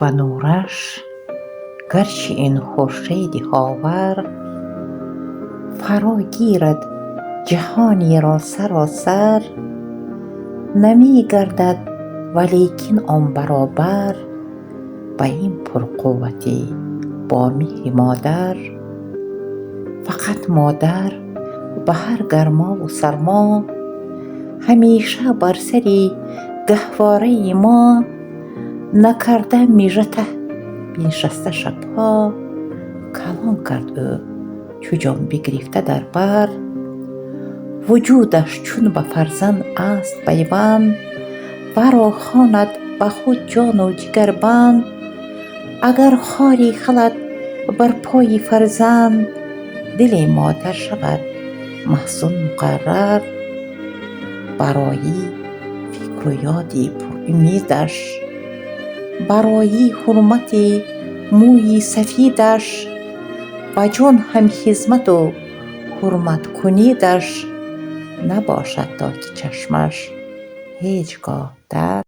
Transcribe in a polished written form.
و نورش گرچه این خورشید هاور فرا گیرد جهانی را سراسر، نمی گردد ولیکن آن برابر با این پرقوتی با مهر مادر. فقط مادر به هر گرما و سرما همیشه بر سر گهواره ما، نکرده میژه ته بنشسته شبها، کلام کرد او چو جان بگرفته در بر. وجودش چون به فرزند است پیوند، ورا خواند به خود جان و جگر بند. اگر خاری خلد بر پای فرزند، دل مادر شود محزون مقرر. برای فکر و یادی پر امیدش، برای حرمت موی سفیدش، به جان هم خدمت و حرمت کنیدش. نباشد تا که چشمش هیچگاه در